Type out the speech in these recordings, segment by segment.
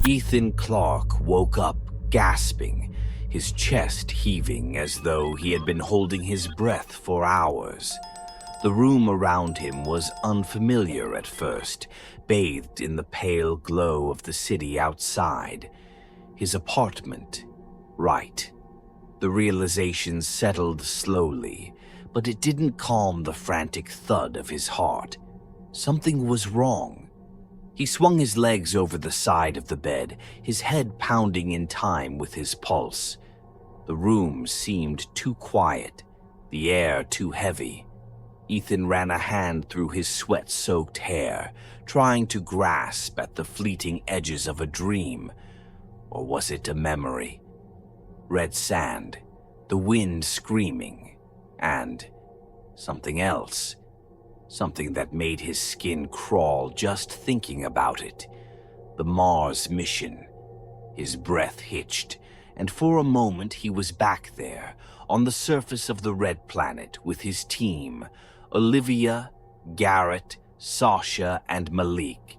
Ethan Clarke woke up, gasping, his chest heaving as though he had been holding his breath for hours. The room around him was unfamiliar at first, bathed in the pale glow of the city outside. His apartment. Right. The realization settled slowly, but it didn't calm the frantic thud of his heart. Something was wrong. He swung his legs over the side of the bed, his head pounding in time with his pulse. The room seemed too quiet, the air too heavy. Ethan ran a hand through his sweat-soaked hair, trying to grasp at the fleeting edges of a dream. Or was it a memory? Red sand, the wind screaming, and something else. Something that made his skin crawl just thinking about it. The Mars mission. His breath hitched, and for a moment he was back there, on the surface of the Red Planet with his team, Olivia, Garrett, Sasha, and Malik.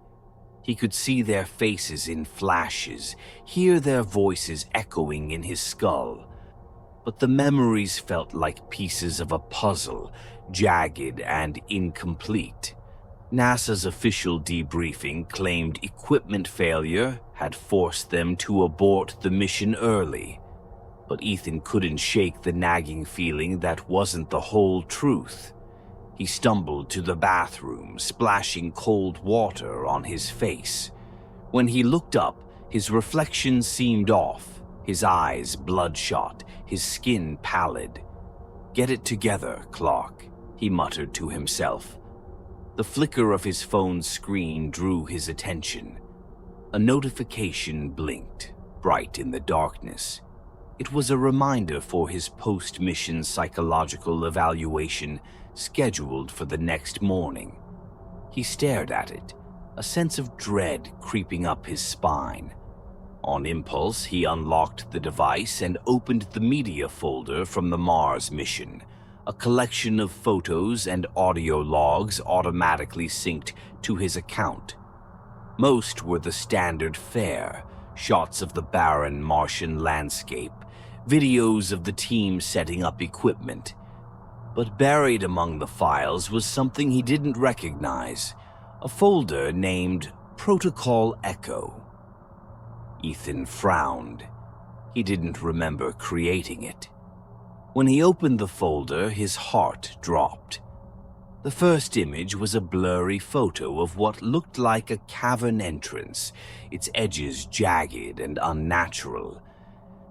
He could see their faces in flashes, hear their voices echoing in his skull. But the memories felt like pieces of a puzzle, jagged and incomplete. NASA's official debriefing claimed equipment failure had forced them to abort the mission early. But Ethan couldn't shake the nagging feeling that wasn't the whole truth. He stumbled to the bathroom, splashing cold water on his face. When he looked up, his reflection seemed off, his eyes bloodshot, his skin pallid. "Get it together, Clarke," he muttered to himself. The flicker of his phone's screen drew his attention. A notification blinked, bright in the darkness. It was a reminder for his post-mission psychological evaluation scheduled for the next morning. He stared at it, a sense of dread creeping up his spine. On impulse, he unlocked the device and opened the media folder from the Mars mission, a collection of photos and audio logs automatically synced to his account. Most were the standard fare, shots of the barren Martian landscape, videos of the team setting up equipment. But buried among the files was something he didn't recognize, a folder named Protocol Echo. Ethan frowned. He didn't remember creating it. When he opened the folder, his heart dropped. The first image was a blurry photo of what looked like a cavern entrance, its edges jagged and unnatural.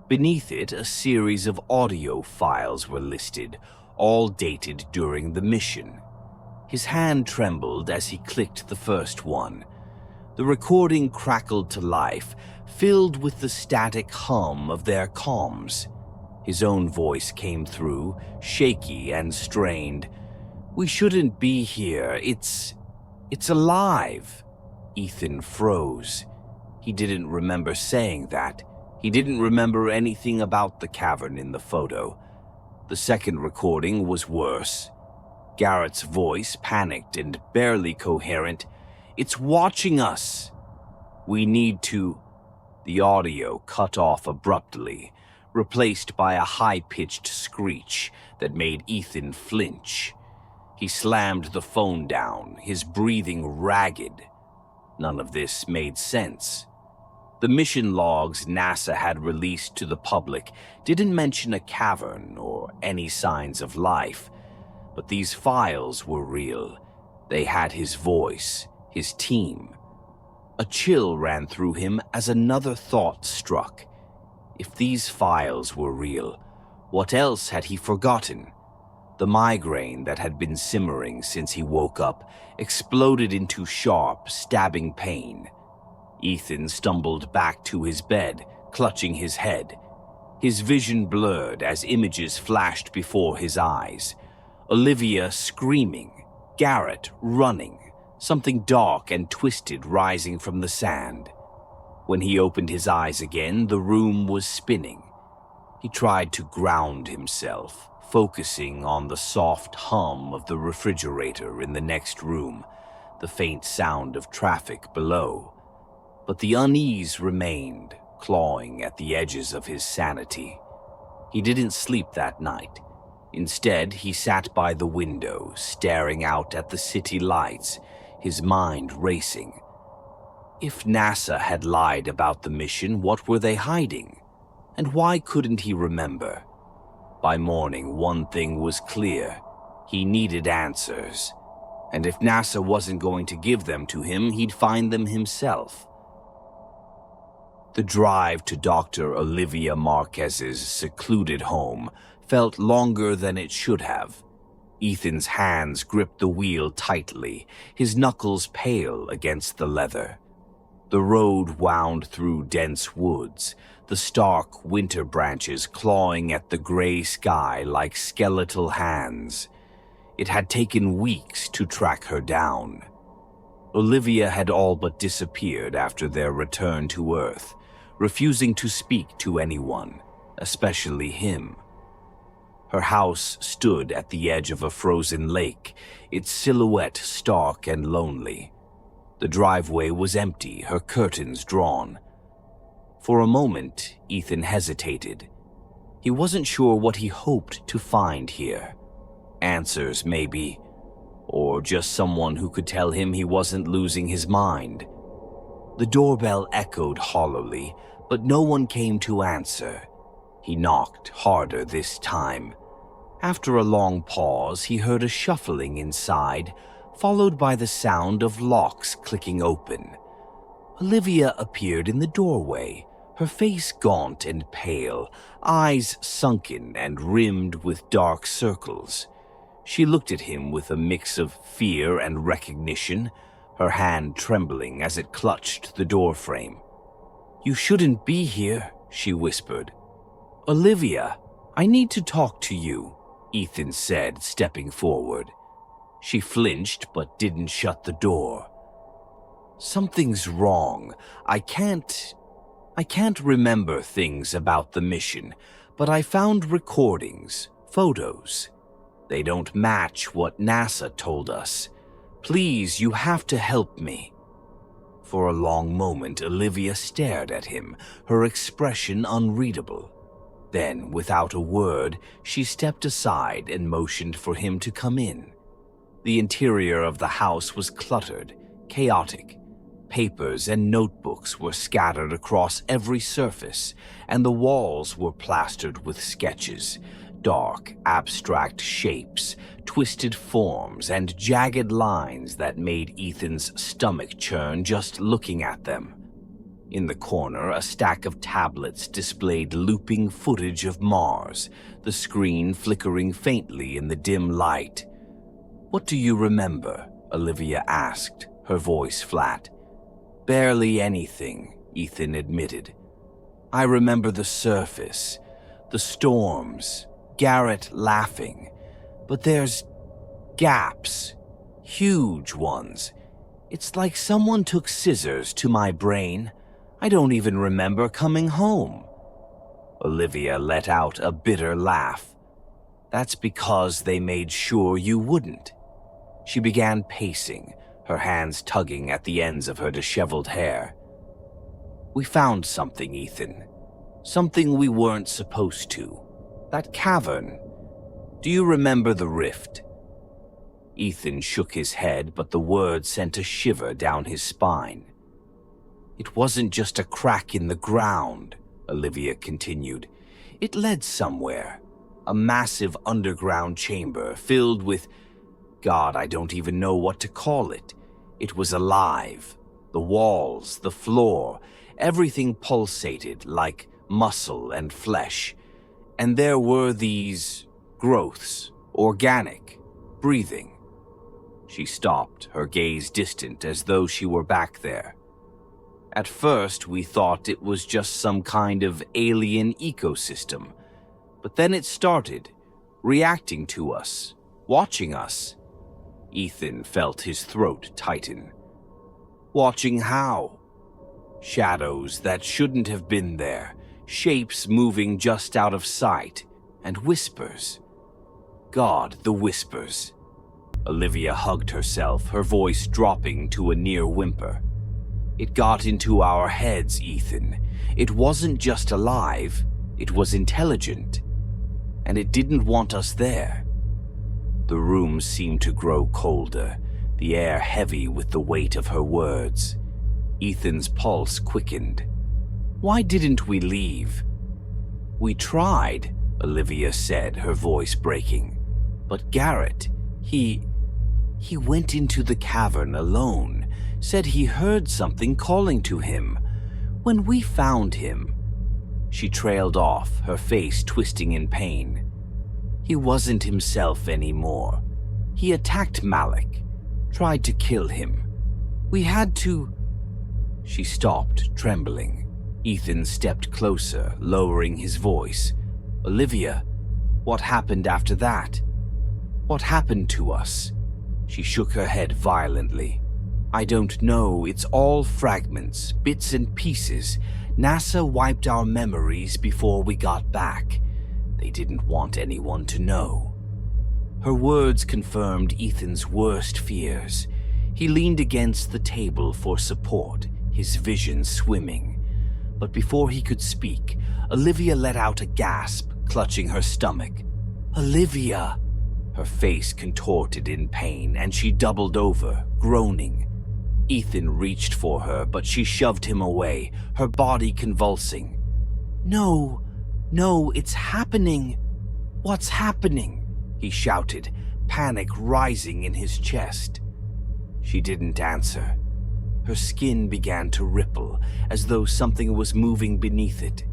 Beneath it, a series of audio files were listed, all dated during the mission. His hand trembled as he clicked the first one. The recording crackled to life, filled with the static hum of their comms. His own voice came through, shaky and strained. "We shouldn't be here. It's alive." Ethan froze. He didn't remember saying that. He didn't remember anything about the cavern in the photo. The second recording was worse. Garrett's voice, panicked and barely coherent. "It's watching us. We need to..." The audio cut off abruptly, replaced by a high-pitched screech that made Ethan flinch. He slammed the phone down, his breathing ragged. None of this made sense. The mission logs NASA had released to the public didn't mention a cavern or any signs of life, but these files were real. They had his voice, his team. A chill ran through him as another thought struck. If these files were real, what else had he forgotten? The migraine that had been simmering since he woke up exploded into sharp, stabbing pain. Ethan stumbled back to his bed, clutching his head. His vision blurred as images flashed before his eyes. Olivia screaming, Garrett running, something dark and twisted rising from the sand. When he opened his eyes again, the room was spinning. He tried to ground himself, focusing on the soft hum of the refrigerator in the next room, the faint sound of traffic below. But the unease remained, clawing at the edges of his sanity. He didn't sleep that night. Instead, he sat by the window, staring out at the city lights, his mind racing. If NASA had lied about the mission, what were they hiding? And why couldn't he remember? By morning, one thing was clear. He needed answers. And if NASA wasn't going to give them to him, he'd find them himself. The drive to Dr. Olivia Marquez's secluded home felt longer than it should have. Ethan's hands gripped the wheel tightly, his knuckles pale against the leather. The road wound through dense woods, the stark winter branches clawing at the gray sky like skeletal hands. It had taken weeks to track her down. Olivia had all but disappeared after their return to Earth, refusing to speak to anyone, especially him. Her house stood at the edge of a frozen lake, its silhouette stark and lonely. The driveway was empty, her curtains drawn. For a moment, Ethan hesitated. He wasn't sure what he hoped to find here. Answers, maybe, or just someone who could tell him he wasn't losing his mind. The doorbell echoed hollowly, but no one came to answer. He knocked harder this time. After a long pause, he heard a shuffling inside, followed by the sound of locks clicking open. Olivia appeared in the doorway, her face gaunt and pale, eyes sunken and rimmed with dark circles. She looked at him with a mix of fear and recognition, her hand trembling as it clutched the doorframe. "You shouldn't be here," she whispered. "Olivia, I need to talk to you," Ethan said, stepping forward. She flinched but didn't shut the door. "Something's wrong. I can't remember things about the mission, but I found recordings, photos. They don't match what NASA told us. Please, you have to help me." For a long moment, Olivia stared at him, her expression unreadable. Then, without a word, she stepped aside and motioned for him to come in. The interior of the house was cluttered, chaotic. Papers and notebooks were scattered across every surface, and the walls were plastered with sketches, dark, abstract shapes, twisted forms, and jagged lines that made Ethan's stomach churn just looking at them. In the corner, a stack of tablets displayed looping footage of Mars, the screen flickering faintly in the dim light. "What do you remember?" Olivia asked, her voice flat. "Barely anything," Ethan admitted. "I remember the surface, the storms, Garrett laughing, but there's gaps, huge ones. It's like someone took scissors to my brain. I don't even remember coming home." Olivia let out a bitter laugh. "That's because they made sure you wouldn't." She began pacing, her hands tugging at the ends of her disheveled hair. "We found something, Ethan. Something we weren't supposed to. That cavern. Do you remember the rift?" Ethan shook his head, but the word sent a shiver down his spine. "It wasn't just a crack in the ground," Olivia continued. "It led somewhere. A massive underground chamber filled with... God, I don't even know what to call it. It was alive. The walls, the floor, everything pulsated like muscle and flesh. And there were these growths, organic, breathing." She stopped, her gaze distant as though she were back there. "At first, we thought it was just some kind of alien ecosystem. But then it started, reacting to us, watching us." Ethan felt his throat tighten. "Watching how?" "Shadows that shouldn't have been there, shapes moving just out of sight, and whispers. God, the whispers." Olivia hugged herself, her voice dropping to a near whimper. It got into our heads, Ethan. It wasn't just alive, it was intelligent. And it didn't want us there. The room seemed to grow colder, the air heavy with the weight of her words. Ethan's pulse quickened. Why didn't we leave? We tried, Olivia said, her voice breaking. But Garrett, he went into the cavern alone, said he heard something calling to him. When we found him, she trailed off, her face twisting in pain. He wasn't himself anymore. He attacked Malik, tried to kill him. We had to... She stopped, trembling. Ethan stepped closer, lowering his voice. Olivia, what happened after that? What happened to us? She shook her head violently. I don't know, it's all fragments, bits and pieces. NASA wiped our memories before we got back. They didn't want anyone to know. Her words confirmed Ethan's worst fears. He leaned against the table for support, his vision swimming. But before he could speak, Olivia let out a gasp, clutching her stomach. Olivia! Her face contorted in pain, and she doubled over, groaning. Ethan reached for her, but she shoved him away, her body convulsing. No, it's happening. What's happening? He shouted, panic rising in his chest. She didn't answer. Her skin began to ripple, as though something was moving beneath it.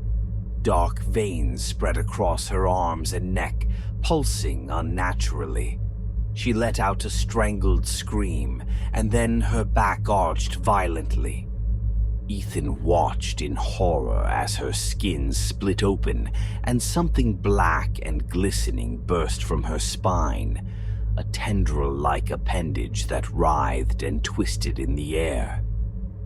Dark veins spread across her arms and neck, pulsing unnaturally. She let out a strangled scream, and then her back arched violently. Ethan watched in horror as her skin split open, and something black and glistening burst from her spine, a tendril-like appendage that writhed and twisted in the air.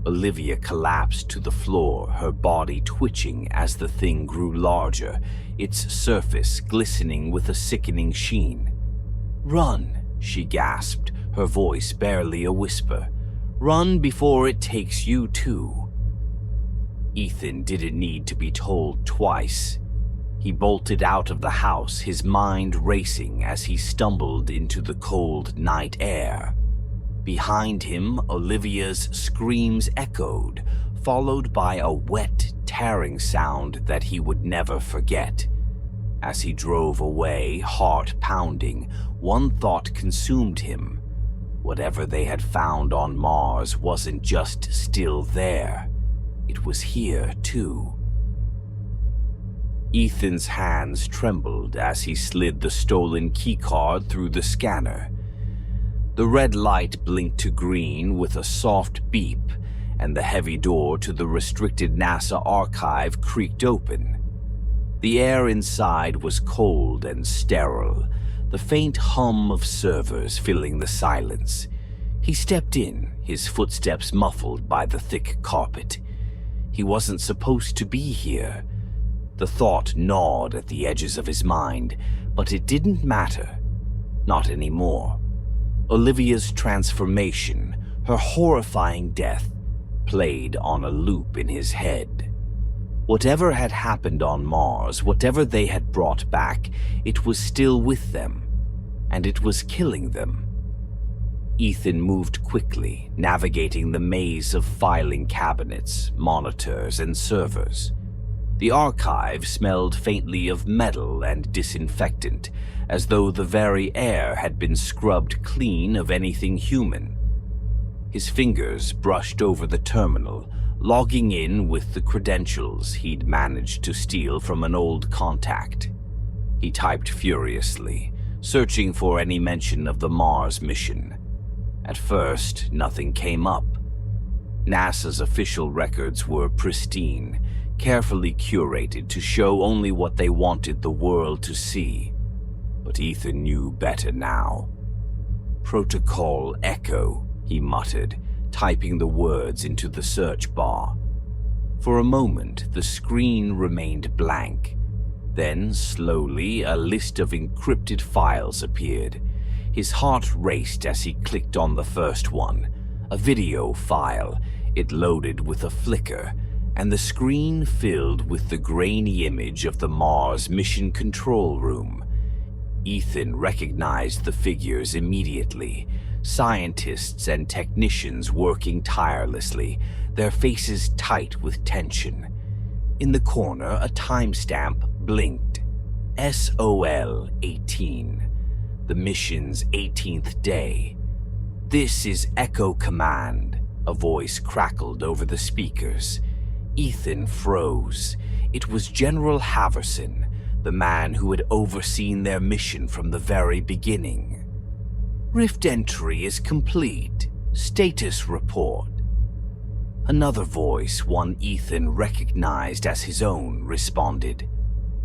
Olivia collapsed to the floor, her body twitching as the thing grew larger, its surface glistening with a sickening sheen. Run, she gasped, her voice barely a whisper. Run before it takes you too. Ethan didn't need to be told twice. He bolted out of the house, his mind racing as he stumbled into the cold night air. Behind him, Olivia's screams echoed, followed by a wet, tearing sound that he would never forget. As he drove away, heart pounding, one thought consumed him. Whatever they had found on Mars wasn't just still there. It was here, too. Ethan's hands trembled as he slid the stolen keycard through the scanner. The red light blinked to green with a soft beep, and the heavy door to the restricted NASA archive creaked open. The air inside was cold and sterile, the faint hum of servers filling the silence. He stepped in, his footsteps muffled by the thick carpet. He wasn't supposed to be here. The thought gnawed at the edges of his mind, but it didn't matter. Not anymore. Olivia's transformation, her horrifying death, played on a loop in his head. Whatever had happened on Mars, whatever they had brought back, it was still with them, and it was killing them. Ethan moved quickly, navigating the maze of filing cabinets, monitors, and servers. The archive smelled faintly of metal and disinfectant, as though the very air had been scrubbed clean of anything human. His fingers brushed over the terminal, logging in with the credentials he'd managed to steal from an old contact. He typed furiously, searching for any mention of the Mars mission. At first, nothing came up. NASA's official records were pristine, carefully curated to show only what they wanted the world to see. But Ethan knew better now. Protocol Echo, he muttered, typing the words into the search bar. For a moment, the screen remained blank. Then, slowly, a list of encrypted files appeared. His heart raced as he clicked on the first one, a video file. It loaded with a flicker, and the screen filled with the grainy image of the Mars Mission Control Room. Ethan recognized the figures immediately, scientists and technicians working tirelessly, their faces tight with tension. In the corner, a timestamp blinked. SOL 18, the mission's 18th day. "This is Echo Command," a voice crackled over the speakers. Ethan froze. It was General Haverson, the man who had overseen their mission from the very beginning. "Rift entry is complete. Status report." Another voice, one Ethan recognized as his own, responded.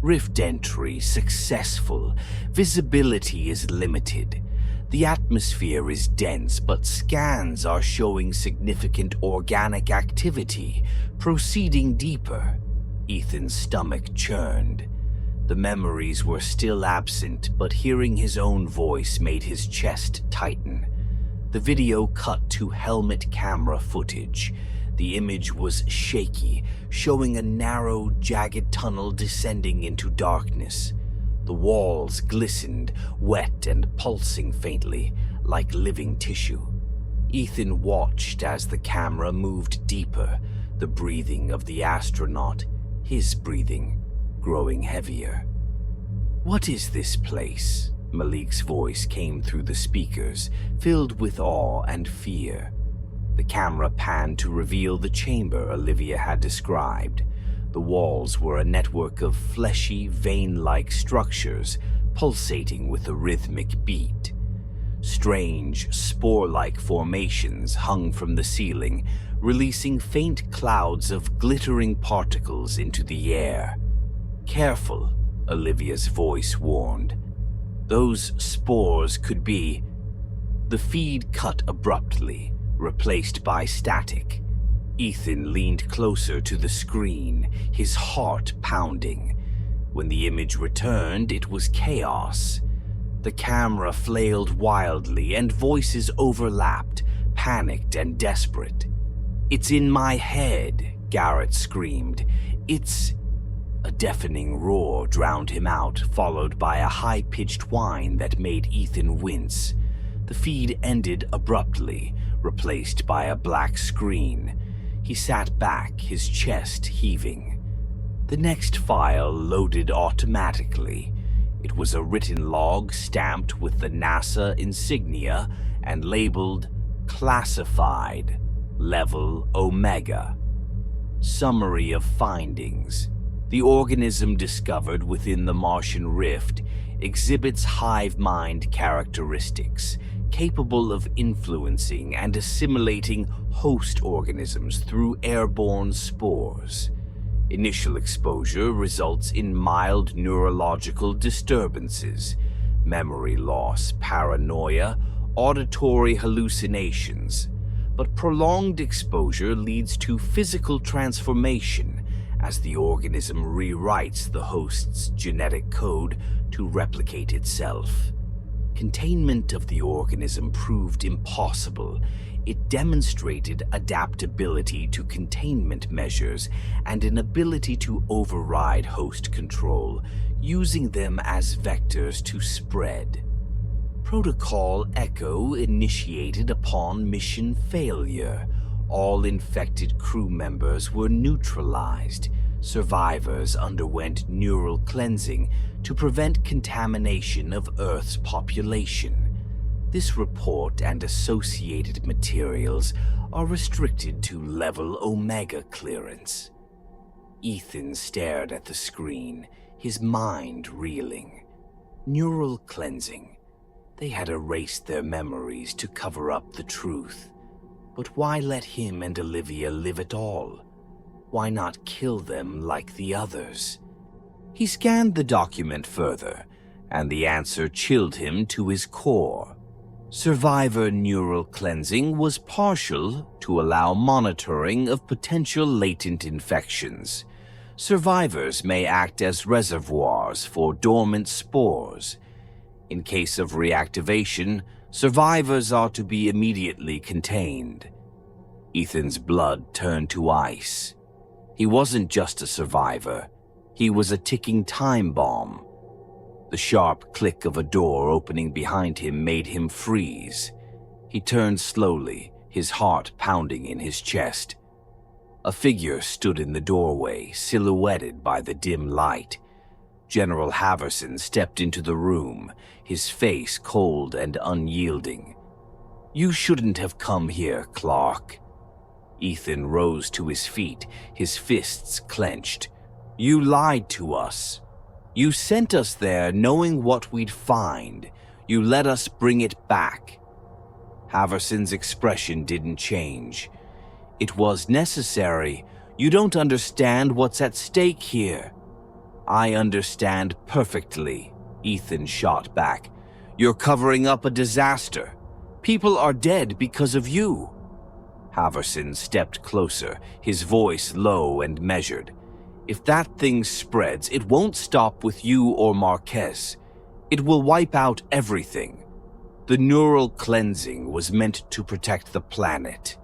"Rift entry successful. Visibility is limited. The atmosphere is dense, but scans are showing significant organic activity. Proceeding deeper." Ethan's stomach churned. The memories were still absent, but hearing his own voice made his chest tighten. The video cut to helmet camera footage. The image was shaky, showing a narrow, jagged tunnel descending into darkness. The walls glistened, wet and pulsing faintly, like living tissue. Ethan watched as the camera moved deeper, the breathing of the astronaut, his breathing, growing heavier. "What is this place?" Malik's voice came through the speakers, filled with awe and fear. The camera panned to reveal the chamber Olivia had described. The walls were a network of fleshy, vein-like structures, pulsating with a rhythmic beat. Strange, spore-like formations hung from the ceiling, releasing faint clouds of glittering particles into the air. "Careful," Olivia's voice warned. "Those spores could be—" The feed cut abruptly, replaced by static. Ethan leaned closer to the screen, his heart pounding. When the image returned, it was chaos. The camera flailed wildly, and voices overlapped, panicked and desperate. "It's in my head," Garrett screamed. "It's—" A deafening roar drowned him out, followed by a high-pitched whine that made Ethan wince. The feed ended abruptly, replaced by a black screen. He sat back, his chest heaving. The next file loaded automatically. It was a written log stamped with the NASA insignia and labeled Classified, Level Omega. Summary of findings. The organism discovered within the Martian rift exhibits hive mind characteristics, capable of influencing and assimilating host organisms through airborne spores. Initial exposure results in mild neurological disturbances, memory loss, paranoia, auditory hallucinations, but prolonged exposure leads to physical transformation as the organism rewrites the host's genetic code to replicate itself. Containment of the organism proved impossible. It demonstrated adaptability to containment measures and an ability to override host control, using them as vectors to spread. Protocol Echo initiated upon mission failure. All infected crew members were neutralized. Survivors underwent neural cleansing to prevent contamination of Earth's population. This report and associated materials are restricted to Level Omega clearance. Ethan stared at the screen, his mind reeling. Neural cleansing. They had erased their memories to cover up the truth. But why let him and Olivia live at all? Why not kill them like the others? He scanned the document further, and the answer chilled him to his core. Survivor neural cleansing was partial to allow monitoring of potential latent infections. Survivors may act as reservoirs for dormant spores. In case of reactivation, survivors are to be immediately contained. Ethan's blood turned to ice. He wasn't just a survivor. He was a ticking time bomb. The sharp click of a door opening behind him made him freeze. He turned slowly, his heart pounding in his chest. A figure stood in the doorway, silhouetted by the dim light. General Haverson stepped into the room, his face cold and unyielding. "You shouldn't have come here, Clarke." Ethan rose to his feet, his fists clenched. "You lied to us. You sent us there knowing what we'd find. You let us bring it back." Haverson's expression didn't change. "It was necessary. You don't understand what's at stake here." "I understand perfectly," Ethan shot back. "You're covering up a disaster. People are dead because of you." Haverson stepped closer, his voice low and measured. "If that thing spreads, it won't stop with you or Marquez. It will wipe out everything. The neural cleansing was meant to protect the planet.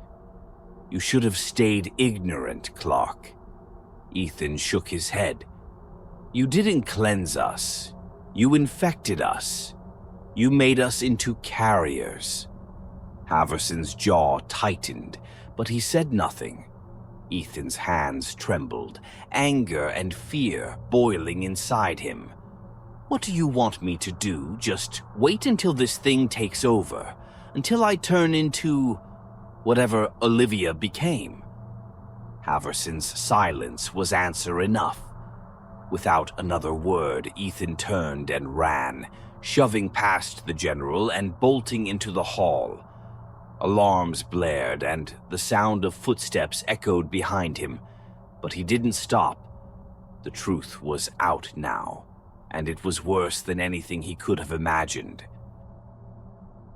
You should have stayed ignorant, Clarke." Ethan shook his head. "You didn't cleanse us. You infected us. You made us into carriers." Haverson's jaw tightened, but he said nothing. Ethan's hands trembled, anger and fear boiling inside him. "What do you want me to do? Just wait until this thing takes over? Until I turn into whatever Olivia became?" Haverson's silence was answer enough. Without another word, Ethan turned and ran, shoving past the general and bolting into the hall. Alarms blared and the sound of footsteps echoed behind him, but he didn't stop. The truth was out now, and it was worse than anything he could have imagined.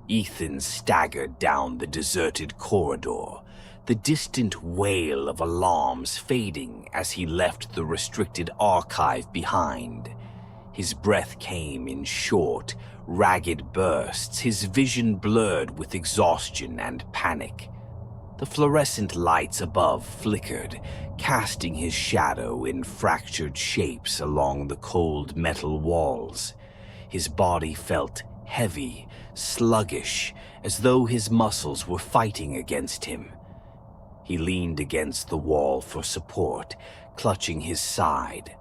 Ethan staggered down the deserted corridor, the distant wail of alarms fading as he left the restricted archive behind. His breath came in short, ragged bursts, his vision blurred with exhaustion and panic. The fluorescent lights above flickered, casting his shadow in fractured shapes along the cold metal walls. His body felt heavy, sluggish, as though his muscles were fighting against him. He leaned against the wall for support, clutching his side.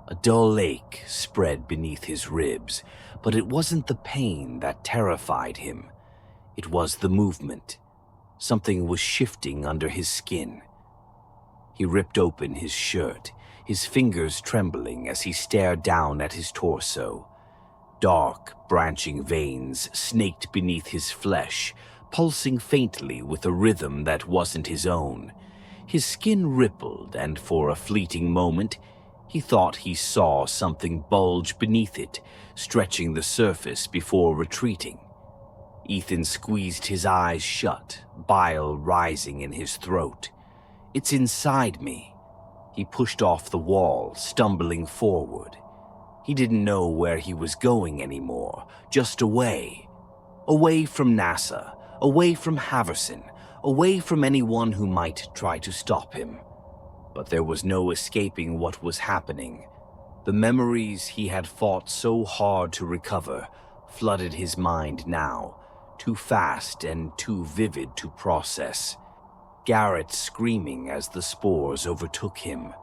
A dull ache spread beneath his ribs, but it wasn't the pain that terrified him. It was the movement. Something was shifting under his skin. He ripped open his shirt, his fingers trembling as he stared down at his torso. Dark, branching veins snaked beneath his flesh, pulsing faintly with a rhythm that wasn't his own. His skin rippled, and for a fleeting moment, he thought he saw something bulge beneath it, stretching the surface before retreating. Ethan squeezed his eyes shut, bile rising in his throat. "It's inside me." He pushed off the wall, stumbling forward. He didn't know where he was going anymore, just away. Away from NASA, away from Haverson, away from anyone who might try to stop him. But there was no escaping what was happening. The memories he had fought so hard to recover flooded his mind now, too fast and too vivid to process. Garrett screaming as the spores overtook him.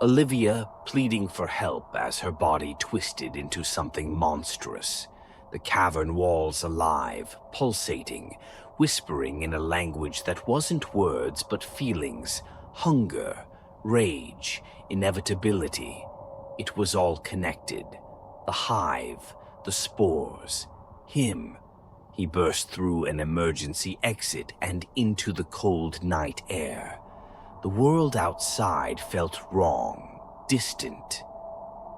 Olivia pleading for help as her body twisted into something monstrous. The cavern walls alive, pulsating, whispering in a language that wasn't words but feelings, hunger, rage, inevitability. It was all connected. The hive, the spores, him. He burst through an emergency exit and into the cold night air. The world outside felt wrong, distant.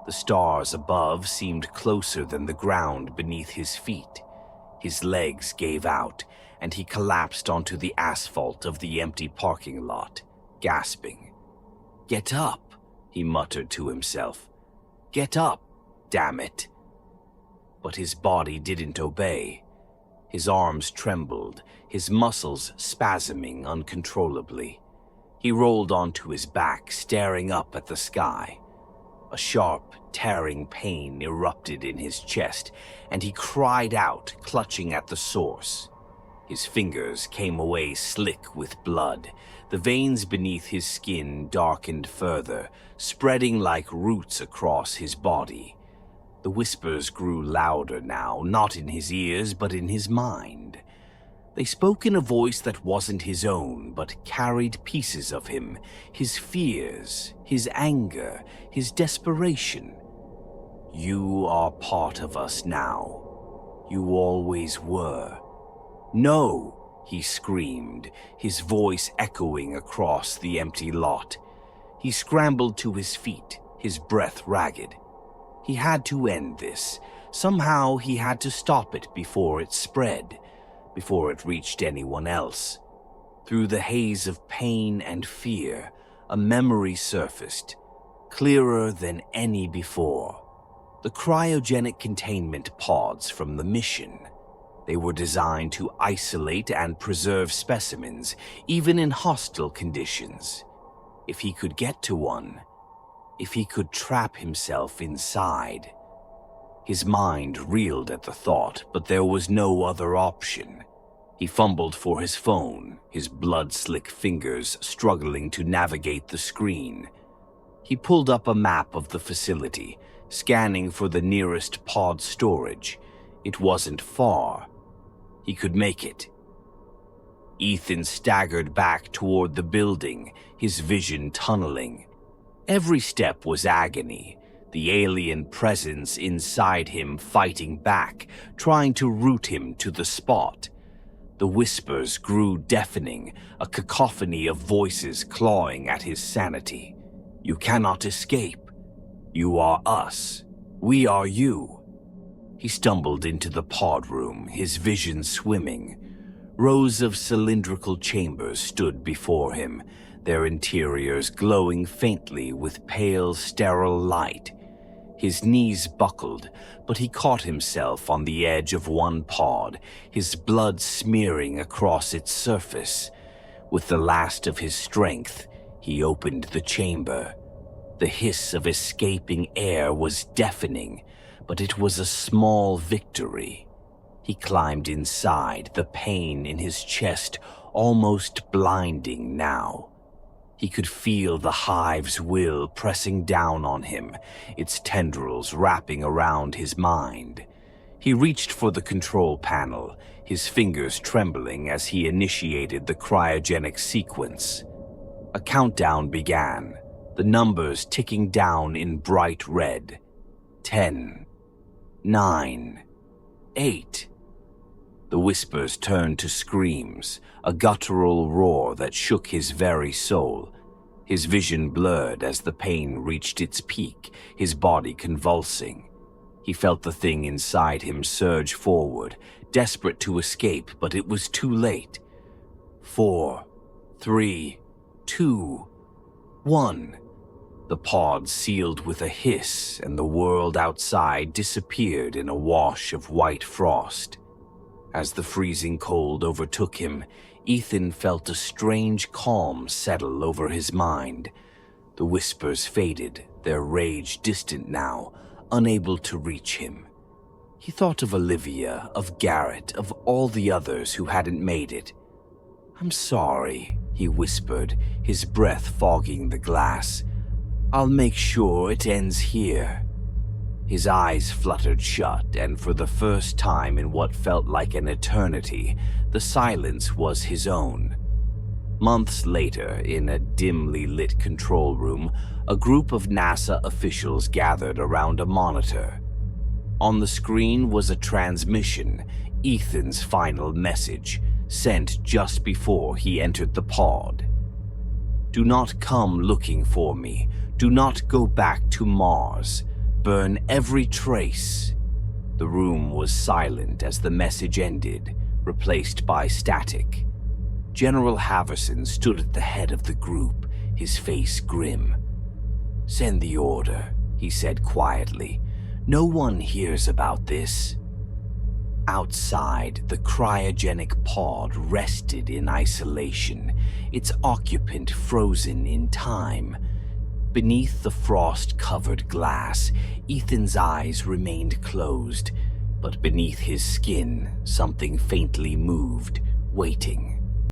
The stars above seemed closer than the ground beneath his feet. His legs gave out, and he collapsed onto the asphalt of the empty parking lot, gasping. "Get up," he muttered to himself. "Get up, damn it." But his body didn't obey. His arms trembled, his muscles spasming uncontrollably. He rolled onto his back, staring up at the sky. A sharp, tearing pain erupted in his chest, and he cried out, clutching at the source. His fingers came away slick with blood. The veins beneath his skin darkened further, spreading like roots across his body. The whispers grew louder now, not in his ears, but in his mind. They spoke in a voice that wasn't his own, but carried pieces of him, his fears, his anger, his desperation. You are part of us now. You always were. No, he screamed, his voice echoing across the empty lot. He scrambled to his feet, his breath ragged. He had to end this. Somehow he had to stop it before it spread, before it reached anyone else. Through the haze of pain and fear, a memory surfaced, clearer than any before. The cryogenic containment pods from the mission. They were designed to isolate and preserve specimens, even in hostile conditions. If he could get to one, if he could trap himself inside. His mind reeled at the thought, but there was no other option. He fumbled for his phone, his blood-slick fingers struggling to navigate the screen. He pulled up a map of the facility, scanning for the nearest pod storage. It wasn't far. He could make it. Ethan staggered back toward the building, his vision tunneling. Every step was agony, the alien presence inside him fighting back, trying to root him to the spot. The whispers grew deafening, a cacophony of voices clawing at his sanity. You cannot escape. You are us. We are you. He stumbled into the pod room, his vision swimming. Rows of cylindrical chambers stood before him, their interiors glowing faintly with pale, sterile light. His knees buckled, but he caught himself on the edge of one pod, his blood smearing across its surface. With the last of his strength, he opened the chamber. The hiss of escaping air was deafening, but it was a small victory. He climbed inside, the pain in his chest almost blinding now. He could feel the hive's will pressing down on him, its tendrils wrapping around his mind. He reached for the control panel, his fingers trembling as he initiated the cryogenic sequence. A countdown began, the numbers ticking down in bright red. 10, 9, 8. The whispers turned to screams, a guttural roar that shook his very soul. His vision blurred as the pain reached its peak, his body convulsing. He felt the thing inside him surge forward, desperate to escape, but it was too late. 4, 3, 2, 1. The pod sealed with a hiss, and the world outside disappeared in a wash of white frost. As the freezing cold overtook him, Ethan felt a strange calm settle over his mind. The whispers faded, their rage distant now, unable to reach him. He thought of Olivia, of Garrett, of all the others who hadn't made it. "I'm sorry," he whispered, his breath fogging the glass. "I'll make sure it ends here." His eyes fluttered shut, and for the first time in what felt like an eternity, the silence was his own. Months later, in a dimly lit control room, a group of NASA officials gathered around a monitor. On the screen was a transmission, Ethan's final message, sent just before he entered the pod. "Do not come looking for me. Do not go back to Mars. Burn every trace." The room was silent as the message ended, replaced by static. General Haverson stood at the head of the group, his face grim. "Send the order," he said quietly. "No one hears about this." Outside, the cryogenic pod rested in isolation, its occupant frozen in time. Beneath the frost-covered glass, Ethan's eyes remained closed, but beneath his skin, something faintly moved, waiting.